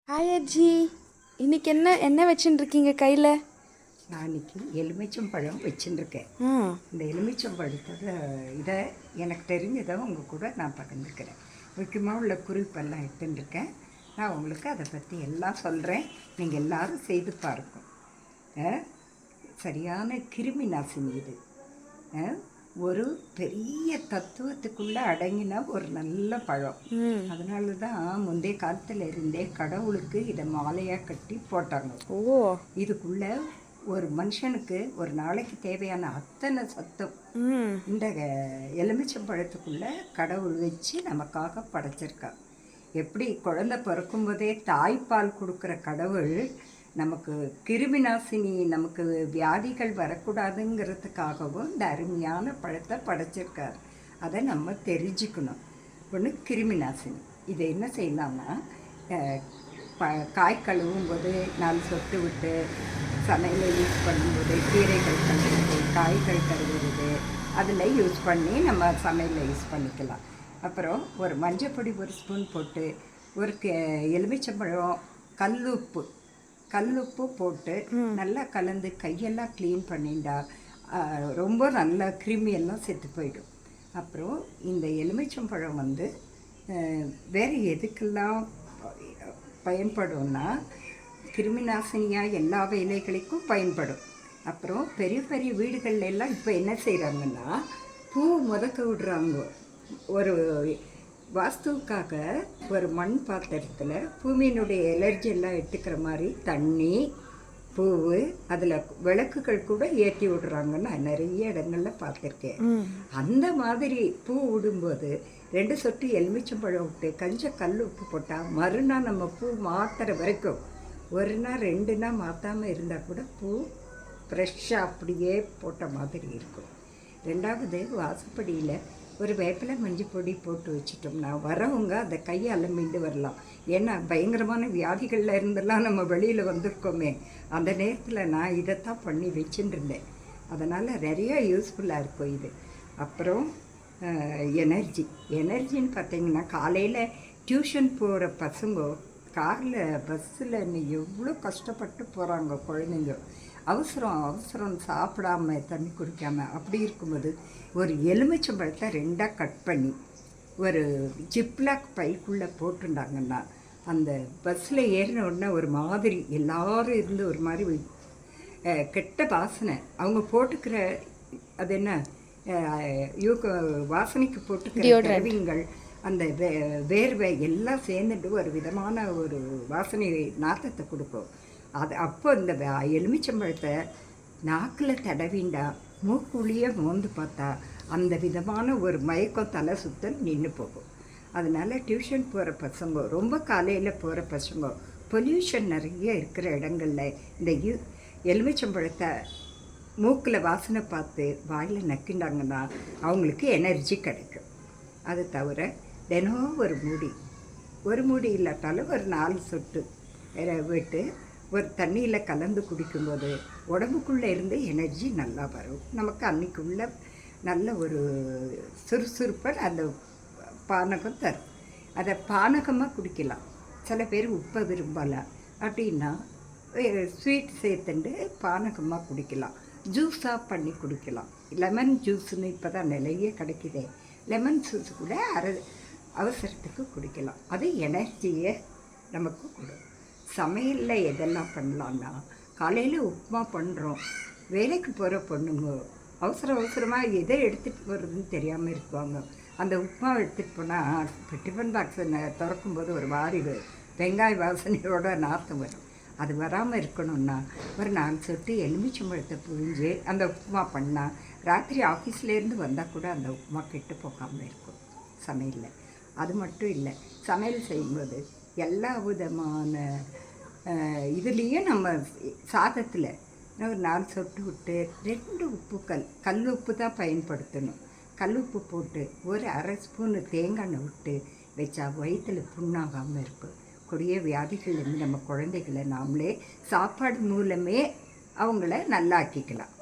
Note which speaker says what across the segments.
Speaker 1: Hi அஜி, இன்னைக்கு என்ன என்ன வச்சுட்டு இருக்கீங்க கையில்?
Speaker 2: நான் இன்னைக்கு எலுமிச்சம்பழம் வச்சுருக்கேன்.
Speaker 1: ஆ
Speaker 2: இந்த எலுமிச்சம்பழத்தோட இதை எனக்கு தெரிஞ்சதை உங்கள் கூட நான் பகிர்ந்துக்கிறேன். முக்கியமாக உள்ள குறிப்பெல்லாம் எடுத்துட்டுருக்கேன். நான் உங்களுக்கு அதை பற்றி எல்லாம் சொல்கிறேன். நீங்கள் எல்லோரும் செய்து பாருங்க. சரியான கிருமி நாசினி இது. ஒரு பெரிய தத்துவத்துக்குள்ளே அடங்கின ஒரு நல்ல பழம். அதனால தான் முந்தைய காலத்தில் இருந்தே கடவுளுக்கு இதை மாலையாக கட்டி போட்டாங்க. இதுக்குள்ளே ஒரு மனுஷனுக்கு ஒரு நாளைக்கு தேவையான அத்தனை சத்தம் இந்த எலுமிச்சம்பழத்துக்குள்ளே கடவுள் வச்சு நமக்காக படைச்சிருக்கா. எப்படி குழந்தை பிறக்கும்போதே தாய்ப்பால் கொடுக்குற கடவுள் நமக்கு கிருமி நாசினி, நமக்கு வியாதிகள் வரக்கூடாதுங்கிறதுக்காகவும் இந்த அருமையான பழத்தை படைச்சிருக்கார். அதை நம்ம தெரிஞ்சுக்கணும். ஒன்று கிருமி நாசினி. இதை என்ன செய்யலாம்னா, காய் கழுவும் போது 4 சொட்டு விட்டு சமையலை யூஸ் பண்ணும்போது, கீரைகள் கழுவுறது, காய்கள் கழுவுறது, அதில் யூஸ் பண்ணி நம்ம சமையலில் யூஸ் பண்ணிக்கலாம். அப்புறம் ஒரு மஞ்சப்பொடி 1 ஸ்பூன் போட்டு, ஒரு எலுமிச்சம்பழம் கல்லுப்பு போட்டு நல்லா கலந்து கையெல்லாம் க்ளீன் பண்ணிண்டா ரொம்ப நல்ல கிருமியெல்லாம் செத்து போயிடும். அப்புறம் இந்த எலுமிச்சம்பழம் வேறு எதுக்கெல்லாம் பயன்படும்னா, கிருமி நாசினியாக எல்லா வேலைகளுக்கும் பயன்படும். அப்புறம் பெரிய பெரிய வீடுகள்ல எல்லாம் இப்போ என்ன செய்கிறாங்கன்னா, பூ முதக்க விடுறாங்க. ஒரு வாஸ்துவுக்காக ஒரு மண் பாத்திரத்தில் பூமியினுடைய எலர்ஜி எல்லாம் எடுத்துக்கிற மாதிரி தண்ணி, பூவு, அதில் விளக்குகள் கூட ஏற்றி விடுறாங்கன்னு நான் நிறைய இடங்களில் பார்த்துருக்கேன். அந்த மாதிரி பூ விடும்போது 2 சொட்டு எலுமிச்சம்பழம் விட்டு கொஞ்சம் கல் உப்பு போட்டால் மறுநாள் நம்ம பூ மாற்றுற வரைக்கும் 1 நாள் 2 நாள் மாற்றாமல் இருந்தால் கூட பூ ஃப்ரெஷ்ஷாக அப்படியே போட்ட மாதிரி இருக்கும். 2வது, வாசப்படியில் ஒரு வேப்பிலை மஞ்சள் பொடி போட்டு வச்சிட்டோம்னா வரவங்க அதை கையால் மீண்டு வரலாம். ஏன்னா பயங்கரமான வியாதிகளில் இருந்தெல்லாம் நம்ம வெளியில் வந்திருக்கோமே, அந்த நேரத்தில் நான் இதைத்தான் பண்ணி வச்சுட்டு. அதனால் நிறையா யூஸ்ஃபுல்லாக இருக்கும் இது. அப்புறம் எனர்ஜின்னு பார்த்தீங்கன்னா, காலையில் டியூஷன் போகிற பசங்க காரில் பஸ்ஸில் எவ்வளோ கஷ்டப்பட்டு போகிறாங்க குழந்தைங்க. அவசரம் சாப்பிடாம தண்ணி குடிக்காமல் அப்படி இருக்கும்போது ஒரு எலுமிச்சம்பழத்தை 2ஆக கட் பண்ணி ஒரு ஜிப்லாக் பைக்குள்ளே போட்டுட்டாங்கன்னா, அந்த பஸ்ஸில் ஏறின உடனே ஒரு மாதிரி எல்லாரும் இருந்து ஒரு மாதிரி கெட்ட வாசனை, அவங்க போட்டுக்கிற அது என்ன வாசனைக்கு போட்டுக்கிற திரவியங்கள், அந்த வேர்வை எல்லாம் சேர்ந்துட்டு ஒரு விதமான ஒரு வாசனை நாற்றத்தை கொடுக்கும். அது அப்போ இந்த எலுமிச்சம்பழத்தை நாக்கில் தடவிண்டா மூக்குழியே மோந்து பார்த்தா அந்த விதமான ஒரு மயக்கம், தலை சுத்தல் நின்று போகும். அதனால் டியூஷன் போகிற பசங்க, ரொம்ப காலையில் போகிற பசங்க, பொல்யூஷன் நிறைய இருக்கிற இடங்களில் இந்த எலுமிச்சம்பழத்தை மூக்கில் வாசனை பார்த்து வாயில் நக்கிண்டாங்கன்னா அவங்களுக்கு எனர்ஜி கிடைக்கும். அது தவிர தினம் ஒரு மூடி இல்லாட்டாலும் ஒரு 4 சொட்டு விட்டு ஒரு தண்ணியில் கலந்து குடிக்கும்போது உடம்புக்குள்ளே இருந்து எனர்ஜி நல்லா வரும். நமக்கு அன்றைக்குள்ள நல்ல ஒரு சுறுசுறுப்பை அந்த பானகம் தரும். அதை பானகமாக குடிக்கலாம். சில பேர் உப்பை விரும்பலாம் அப்படின்னா ஸ்வீட் சேர்த்துண்டு பானகமாக குடிக்கலாம். ஜூஸாக பண்ணி குடிக்கலாம். லெமன் ஜூஸுன்னு இப்போ தான் நிறைய கிடைக்குதே, லெமன் ஜூஸ் கூட அவசரத்துக்கு குடிக்கலாம். அது எனர்ஜியை நமக்கு கொடுக்கும். சமையலில் எதெல்லாம் பண்ணலான்னா, காலையில் உப்புமா பண்ணுறோம், வேலைக்கு போகிற பொண்ணுங்க அவசரமாக எதை எடுத்துகிட்டு போகிறதுன்னு தெரியாமல் இருக்குவாங்க. அந்த உப்புமா எடுத்துகிட்டு போனால் டிஃபன் பாக்ஸை திறக்கும்போது ஒரு மாதிரி வெங்காய வாசனையோட நாற்றம் வரும். அது வராமல் இருக்கணும்னா ஒரு 4 சொட்டு எலுமிச்சம்பழத்தை புழிஞ்சு அந்த உப்புமா பண்ணால் ராத்திரி ஆஃபீஸ்லேருந்து வந்தால் கூட அந்த உப்புமா கெட்டு போகாமல் இருக்கும் சமையலில். அது மட்டும் இல்லை, சமையல் செய்யும்போது எல்லா விதமான இதுலேயும் நம்ம சாதத்தில் ஒரு 4 சொட்டு விட்டு 2 உப்புக்கள், கல் உப்பு தான் பயன்படுத்தணும். கல் உப்பு போட்டு ஒரு 1/2 ஸ்பூனு தேங்காய் எண்ணெய் விட்டு வச்சா வயிற்றில் புண்ணாகாமல் இருக்கும். கொடிய வியாதிகள்லேருந்து நம்ம குழந்தைகளை நாமளே சாப்பாடு மூலமே அவங்கள நல்லாக்கிக்கலாம்.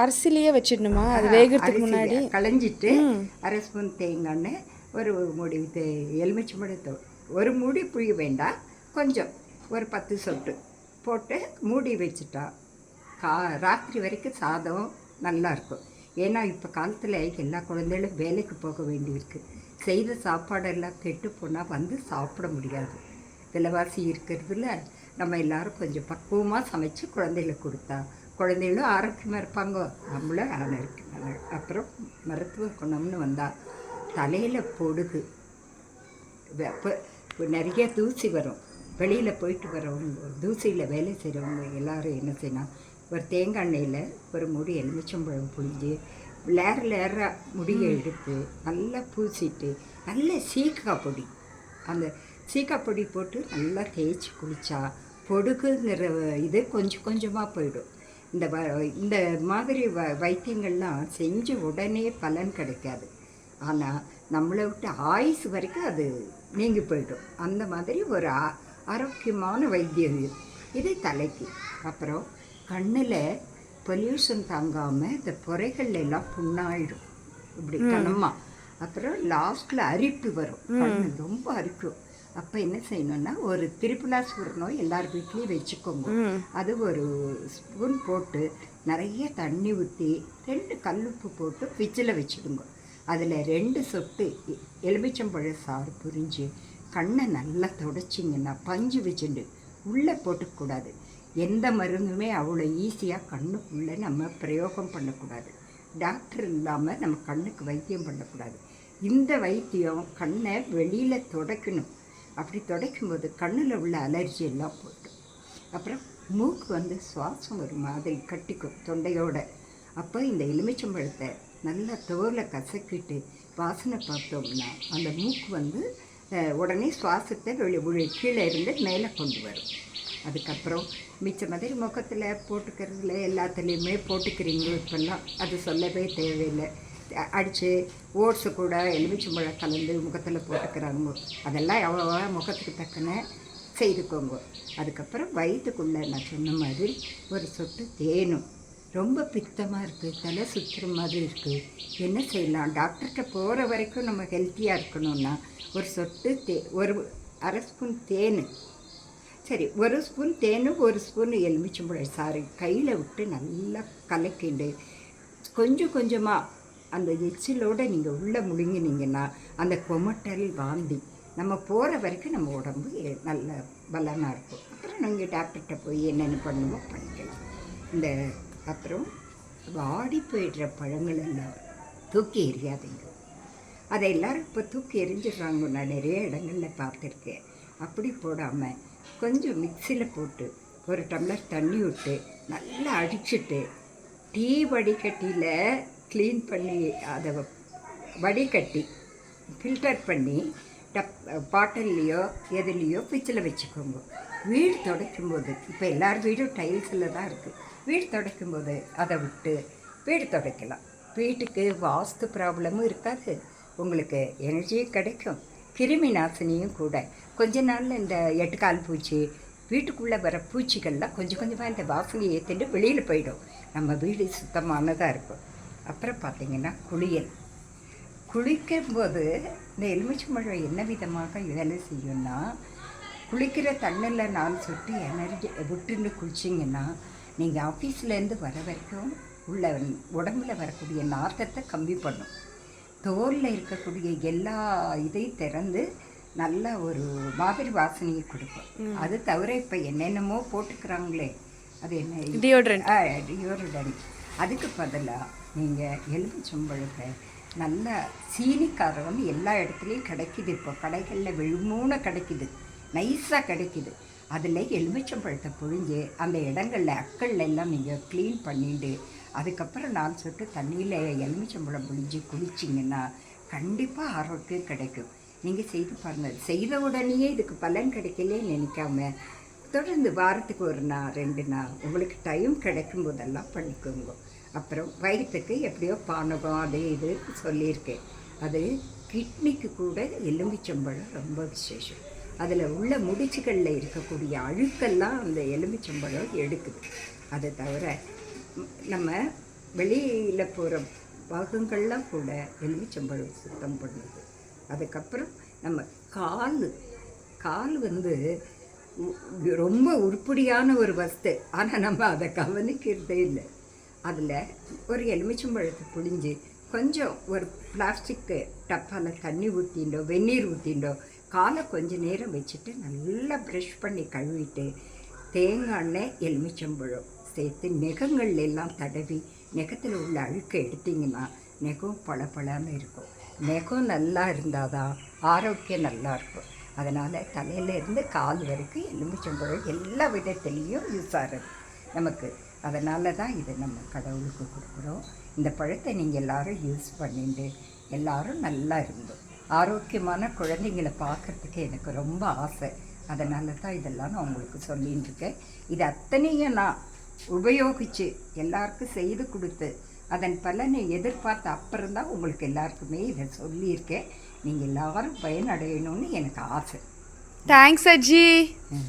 Speaker 1: அரிசிலேயே வச்சிடணுமா? அது வேகிறதுக்கு முன்னாடி
Speaker 2: களைஞ்சிட்டு 1/2 ஸ்பூன் தேங்காய் எண்ணெய், ஒரு மூடி எலுமிச்சம்பழத்தை, ஒரு மூடி புழிய வேண்டாம், கொஞ்சம் ஒரு 10 சொட்டு போட்டு மூடி வச்சுட்டா ராத்திரி வரைக்கும் சாதம் நல்லாயிருக்கும். ஏன்னா இப்போ காலத்தில் எல்லா குழந்தைகளும் வேலைக்கு போக வேண்டியிருக்கு. செய்த சாப்பாடெல்லாம் கெட்டு போனால் வந்து சாப்பிட முடியாது. விலைவாசி இருக்கிறதுல நம்ம எல்லோரும் கொஞ்சம் பக்குவமாக சமைச்சு குழந்தைகளுக்கு கொடுத்தா குழந்தைகளும் ஆரோக்கியமாக இருப்பாங்க, நம்மளும் ஆரோக்கியமாக. அப்புறம் மருத்துவ குணம்னு வந்தால் தலையில் பொடுகு, இப்போ நிறைய தூசி வரும். வெளியில் போயிட்டு வரவங்க, தூசியில் வேலை செய்கிறவங்க எல்லோரும் என்ன செய்யணும், ஒரு தேங்காய் எண்ணெயில் ஒரு முடி எலுமிச்சம்பழம் புழிஞ்சு லேராக முடியை எடுத்து நல்லா பூசிட்டு நல்ல சீக்காய் பொடி, அந்த சீக்காய் பொடி போட்டு நல்லா தேய்ச்சி குளித்தா பொடுகுங்கிற இது கொஞ்சம் கொஞ்சமாக போயிடும். இந்த மாதிரி வைத்தியங்கள்லாம் செஞ்சு உடனே பலன் கிடைக்காது. ஆனால் நம்மளை விட்டு ஆயுசு வரைக்கும் அது நீங்கி போயிடும். அந்த மாதிரி ஒரு ஆரோக்கியமான வைத்தியம் இது தலைக்கு. அப்புறம் கண்ணில் பொல்யூஷன் தாங்காமல் இந்த புரைகள் எல்லாம் புண்ணாயிடும் இப்படி கனமாக. அப்புறம் லாஸ்ட்டில் அரிப்பு வரும், கண்ணு ரொம்ப அரிக்கும். அப்போ என்ன செய்யணும்னா ஒரு திரிபுலா சூரணம் எல்லார் வீட்லேயும் வச்சுக்கோங்க. அது ஒரு ஸ்பூன் போட்டு நிறைய தண்ணி ஊற்றி 2 கல்லுப்பு போட்டு ஃப்ரிட்ஜில் வச்சுடுங்க. அதில் 2 சொட்டு எலுமிச்சம்பழ சாறு புரிஞ்சு கண்ணை நல்லா தொடச்சிங்கன்னா பஞ்சு வச்சுட்டு உள்ளே போட்டுக்கூடாது. எந்த மருந்துமே அவ்வளோ ஈஸியாக கண்ணுக்குள்ளே நம்ம பிரயோகம் பண்ணக்கூடாது. டாக்டர் இல்லாமல் நம்ம கண்ணுக்கு வைத்தியம் பண்ணக்கூடாது. இந்த வைத்தியம் கண்ணை வெளியில் துடைக்கணும். அப்படி துடைக்கும்போது கண்ணில் உள்ள அலர்ஜி எல்லாம் போய்டும். அப்புறம் மூக்கு சுவாசம் ஒரு மாதிரி கட்டிக்கும் தொண்டையோட. அப்போ இந்த எலுமிச்சம்பழத்தை நல்லா தோலை கசக்கிட்டு வாசனை பார்த்தோம்னா அந்த மூக்கு உடனே சுவாசத்தை கீழே இருந்து மேலே கொண்டு வரும். அதுக்கப்புறம் மிச்ச மாதிரி முகத்தில் போட்டுக்கிறதுல எல்லாத்துலேயுமே போட்டுக்கிறீங்க. இப்போல்லாம் அது சொல்லவே தேவையில்லை. அடித்து ஓட்ஸு கூட எலுமிச்சம்பழம் கலந்து முகத்தில் போட்டுக்கிறாங்க. அதெல்லாம் எவ்வளோ முகத்துக்கு தக்கன செய்துக்கோங்க. அதுக்கப்புறம் வயிற்றுக்குள்ளே நான் சொன்ன மாதிரி ஒரு சொட்டு தேனும். ரொம்ப பித்தமாக இருக்குது, தலை சுற்றுற மாதிரி இருக்குது, என்ன செய்யலாம்? டாக்டர்கிட்ட போகிற வரைக்கும் நம்ம ஹெல்த்தியாக இருக்கணும்னா ஒரு சொட்டு ஒரு அரை ஸ்பூன் தேன், சரி, ஒரு ஸ்பூன் தேன், ஒரு ஸ்பூன் எலுமிச்சம்பழம் சாறு கையில் விட்டு நல்லா கலக்கிண்டு கொஞ்சம் கொஞ்சமாக அந்த எச்சிலோடு நீங்கள் உள்ளே முழுங்கினீங்கன்னா அந்த கொமட்டல் வாந்தி நம்ம போகிற வரைக்கும் நம்ம உடம்பு நல்ல பலனாக இருக்கும். அப்புறம் நீங்கள் டாக்டர்கிட்ட போய் என்னென்ன பண்ணுவோம் பண்ணிக்கலாம். அப்புறம் வாடி போயிடுற பழங்கள் எல்லாம் தூக்கி எறியாதீங்க. அதை எல்லோரும் இப்போ தூக்கி எரிஞ்சிடுறாங்க. நான் நிறைய இடங்களில் பார்த்துருக்கேன். அப்படி போடாமல் கொஞ்சம் மிக்சியில் போட்டு ஒரு டம்ளர் தண்ணி விட்டு நல்லா அடிச்சுட்டு டீ வடிகட்டியில் க்ளீன் பண்ணி அதை வடிகட்டி ஃபில்டர் பண்ணி பாட்டில்லையோ எதுலேயோ ஃப்ரிட்ஜில் வச்சுக்கோங்க. வீடு துடைக்கும்போது இப்போ எல்லார் வீடும் டைல்ஸில் தான் இருக்குது. வீடு துடைக்கும்போது அதை விட்டு வீடு துடைக்கலாம். வீட்டுக்கு வாஸ்து ப்ராப்ளமும் இருக்காது, உங்களுக்கு எனர்ஜியும் கிடைக்கும், கிருமி நாசினியும் கூட. கொஞ்ச நாளில் இந்த 8 கால் பூச்சி, வீட்டுக்குள்ளே வர பூச்சிகள்லாம் கொஞ்சம் கொஞ்சமாக இந்த வாசனையை ஏற்றிட்டு வெளியில் போயிடும். நம்ம வீடு சுத்தமானதாக இருக்கும். அப்புறம் பார்த்திங்கன்னா குளிக்கும்போது இந்த எலுமிச்சம்பழம் என்ன விதமாக வேலை செய்யும்னா, குளிக்கிற தண்ணியில் 4 சொட்டு எனர்ஜி விட்டுன்னு குளிச்சிங்கன்னா நீங்கள் ஆஃபீஸ்லேருந்து வர வரைக்கும் உள்ள உடம்பில் வரக்கூடிய நாற்றத்தை கம்மி பண்ணும். தோலில் இருக்கக்கூடிய எல்லா இதையும் திறந்து நல்ல ஒரு மாதிரி வாசனையை கொடுக்கும். அது தவிர இப்போ என்னென்னமோ போட்டுக்கிறாங்களே, அது என்ன டியோட்ரண்ட். அதுக்கு பதிலாக நீங்கள் எலுமிச்சம்பழத்தை நல்ல சீனிக்காரம் எல்லா இடத்துலையும் கிடைக்கிது. இப்போ கடைகளில் விழுமூண கிடைக்கிது, நைஸாக கிடைக்கிது. அதில் எலுமிச்சம்பழத்தை புழிஞ்சு அந்த இடங்களில் அக்கள்ல எல்லாம் நீங்கள் க்ளீன் பண்ணிட்டு அதுக்கப்புறம் 4 சொட்டு தண்ணியில் எலுமிச்சம்பழம் புழிஞ்சு குளிச்சிங்கன்னா கண்டிப்பாக ஆரோக்கியம் கிடைக்கும். நீங்கள் செய்து பாருங்கள். செய்த உடனேயே இதுக்கு பலன் கிடைக்கலே நினைக்காம தொடர்ந்து வாரத்துக்கு 1 நாள் 2 நாள் உங்களுக்கு டைம் கிடைக்கும் போதெல்லாம் பண்ணிக்கோங்க. அப்புறம் வயிற்றுக்கு எப்படியோ பானகம் அது இது சொல்லியிருக்கேன். அது கிட்னிக்கு கூட எலுமிச்சம்பழம் ரொம்ப விசேஷம். அதில் உள்ள முடிச்சுகளில் இருக்கக்கூடிய அழுக்கெல்லாம் அந்த எலுமிச்சம்பழம் எடுக்குது. அதை தவிர நம்ம வெளியில் போகிற பாகங்கள்லாம் கூட எலுமிச்சம்பழம் சுத்தம் பண்ணுது. அதுக்கப்புறம் நம்ம கால் ரொம்ப உருப்படியான ஒரு வஸ்து. ஆனால் நம்ம அதை கவனிக்கிறதே இல்லை. அதில் ஒரு எலுமிச்சம்பழத்தை புழிஞ்சு கொஞ்சம் ஒரு பிளாஸ்டிக்கு டப்பாவில் தண்ணி ஊற்றிண்டோ வெந்நீர் ஊற்றிண்டோ காலை கொஞ்சம் நேரம் வச்சுட்டு நல்லா ப்ரஷ் பண்ணி கழுவிட்டு தேங்காய் எண்ணெய் எலுமிச்சம்பழம் சேர்த்து நெகங்கள் எல்லாம் தடவி நெகத்தில் உள்ள அழுக்கை எடுத்திங்கன்னா நெகம் பளபளன்னு இருக்கும். நெகம் நல்லா இருந்தால் தான் ஆரோக்கியம் நல்லா இருக்கும். அதனால் தலையிலேருந்து கால் வரைக்கும் எலுமிச்சம்பழம் எல்லா விதத்துலேயும் யூஸ் ஆகிறது நமக்கு. அதனால தான் இதை நம்ம கடவுளுக்கு கொடுக்குறோம். இந்த பழத்தை நீங்கள் எல்லோரும் யூஸ் பண்ணிட்டு எல்லோரும் நல்லா இருந்தோம். ஆரோக்கியமான குழந்தைங்களை பார்க்குறதுக்கு எனக்கு ரொம்ப ஆசை. அதனால தான் இதெல்லாம் நான் உங்களுக்கு சொல்லின்னு இருக்கேன். இது அத்தனையும் நான் உபயோகித்து எல்லாருக்கும் செய்து கொடுத்து அதன் பலனை எதிர்பார்த்த அப்புறம் தான் உங்களுக்கு எல்லாருக்குமே இதை சொல்லியிருக்கேன். நீங்கள் எல்லோரும் பயனடையணும்னு எனக்கு ஆசை.
Speaker 1: தேங்க்ஸ் அஜி.